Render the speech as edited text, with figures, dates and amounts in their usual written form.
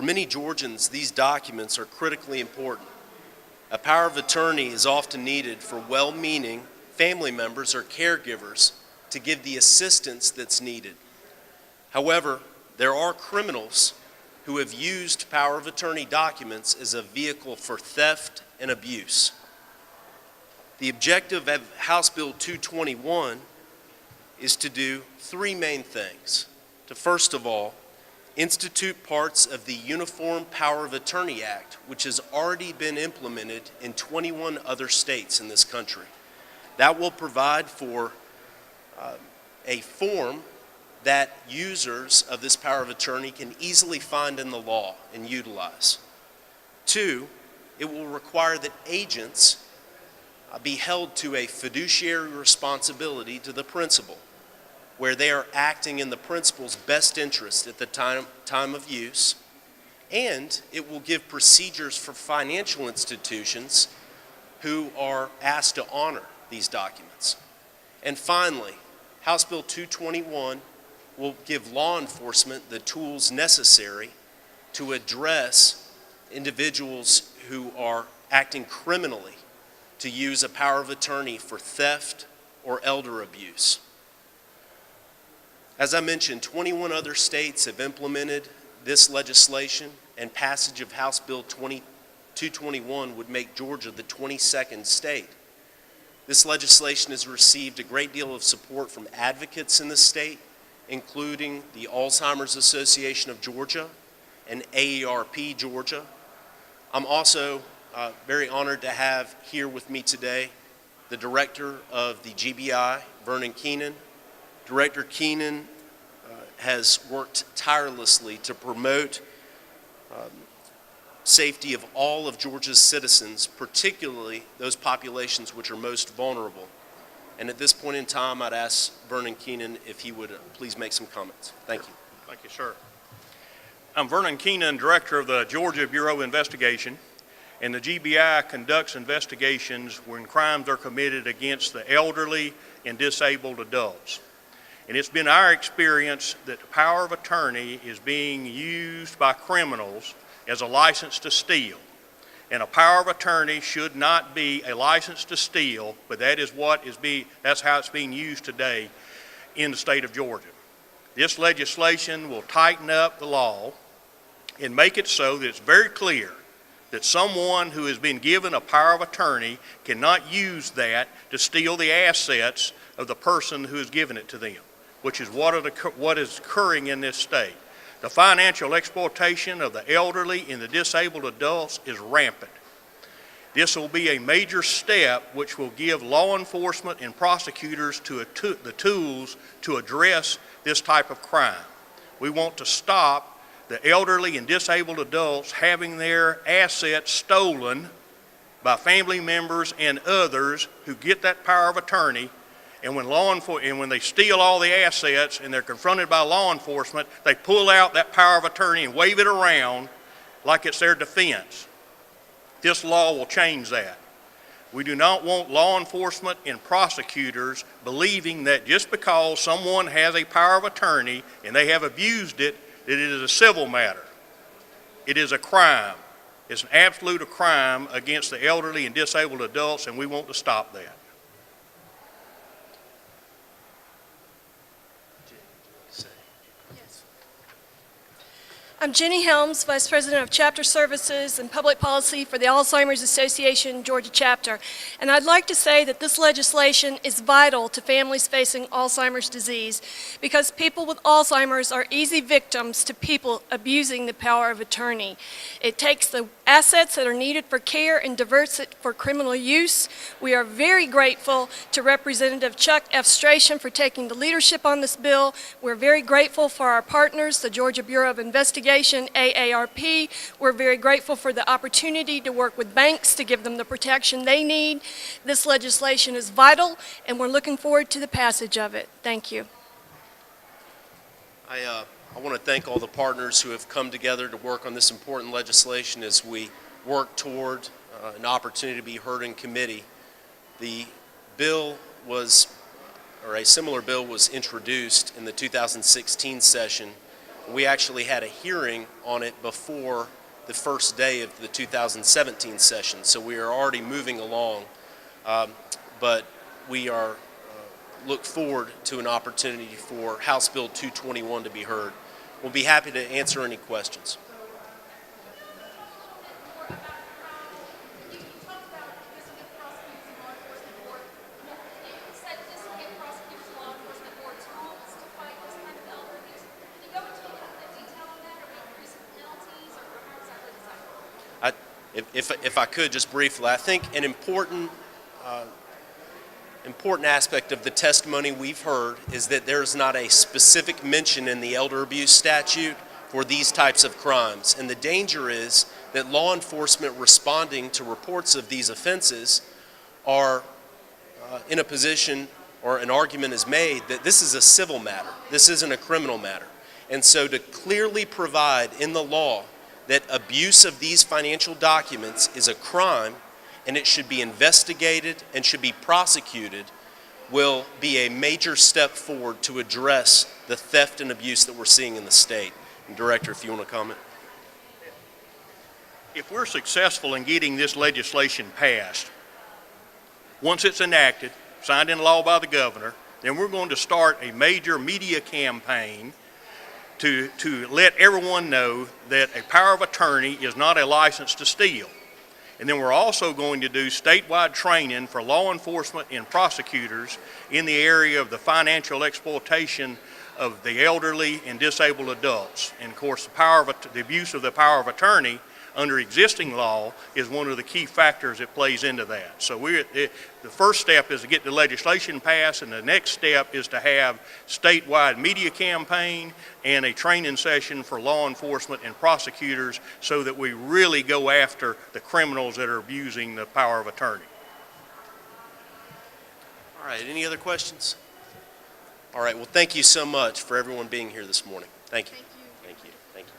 For many Georgians, these documents are critically important. A power of attorney is often needed for well-meaning family members or caregivers to give the assistance that's needed. However, there are criminals who have used power of attorney documents as a vehicle for theft and abuse. The objective of House Bill 221 is to do three main things. To first of all, institute parts of the Uniform Power of Attorney Act, which has already been implemented in 21 other states in this country. That will provide for a form that users of this power of attorney can easily find in the law and utilize. Two, it will require that agents be held to a fiduciary responsibility to the principal, where they are acting in the principal's best interest at the time of use, and it will give procedures for financial institutions who are asked to honor these documents. And finally, House Bill 221 will give law enforcement the tools necessary to address individuals who are acting criminally to use a power of attorney for theft or elder abuse. As I mentioned, 21 other states have implemented this legislation, and passage of House Bill 221 would make Georgia the 22nd state. This legislation has received a great deal of support from advocates in the state, including the Alzheimer's Association of Georgia and AARP Georgia. I'm also very honored to have here with me today the director of the GBI, Vernon Keenan. Director Keenan has worked tirelessly to promote safety of all of Georgia's citizens, particularly those populations which are most vulnerable. And at this point in time, I'd ask Vernon Keenan if he would please make some comments. Thank you. Thank you, sir. I'm Vernon Keenan, Director of the Georgia Bureau of Investigation, and the GBI conducts investigations when crimes are committed against the elderly and disabled adults. And it's been our experience that the power of attorney is being used by criminals as a license to steal. And a power of attorney should not be a license to steal, but that's how it's being used today in the state of Georgia. This legislation will tighten up the law and make it so that it's very clear that someone who has been given a power of attorney cannot use that to steal the assets of the person who has given it to them, which is what is occurring in this state. The financial exploitation of the elderly and the disabled adults is rampant. This will be a major step which will give law enforcement and prosecutors the tools to address this type of crime. We want to stop the elderly and disabled adults having their assets stolen by family members and others who get that power of attorney. And when they steal all the assets and they're confronted by law enforcement, they pull out that power of attorney and wave it around like it's their defense. This law will change that. We do not want law enforcement and prosecutors believing that just because someone has a power of attorney and they have abused it, that it is a civil matter. It is a crime. It's an absolute crime against the elderly and disabled adults, and we want to stop that. I'm Ginny Helms, Vice President of Chapter Services and Public Policy for the Alzheimer's Association Georgia Chapter. And I'd like to say that this legislation is vital to families facing Alzheimer's disease because people with Alzheimer's are easy victims to people abusing the power of attorney. It takes the assets that are needed for care and diverts it for criminal use. We are very grateful to Representative Chuck Efstration for taking the leadership on this bill. We're very grateful for our partners, the Georgia Bureau of Investigation, AARP. We're very grateful for the opportunity to work with banks to give them the protection they need. This legislation is vital, and we're looking forward to the passage of it. Thank you. I want to thank all the partners who have come together to work on this important legislation as we work toward an opportunity to be heard in committee. The bill was, or a similar bill was introduced in the 2016 session We actually had a hearing on it before the first day of the 2017 session, so we are already moving along. But we are look forward to an opportunity for House Bill 221 to be heard. We'll be happy to answer any questions. If I could, just briefly, I think an important aspect of the testimony we've heard is that there's not a specific mention in the elder abuse statute for these types of crimes. And the danger is that law enforcement responding to reports of these offenses are in a position, or an argument is made, that this is a civil matter. This isn't a criminal matter. And so to clearly provide in the law that abuse of these financial documents is a crime and it should be investigated and should be prosecuted will be a major step forward to address the theft and abuse that we're seeing in the state. And Director, if you want to comment. If we're successful in getting this legislation passed, once it's enacted, signed into law by the governor, then we're going to start a major media campaign to let everyone know that a power of attorney is not a license to steal. And then we're also going to do statewide training for law enforcement and prosecutors in the area of the financial exploitation of the elderly and disabled adults. And of course, the abuse of the power of attorney under existing law is one of the key factors that plays into that. So the first step is to get the legislation passed, and the next step is to have statewide media campaign and a training session for law enforcement and prosecutors so that we really go after the criminals that are abusing the power of attorney. All right, any other questions? All right, well, thank you so much for everyone being here this morning. Thank you. Thank you. Thank you. Thank you.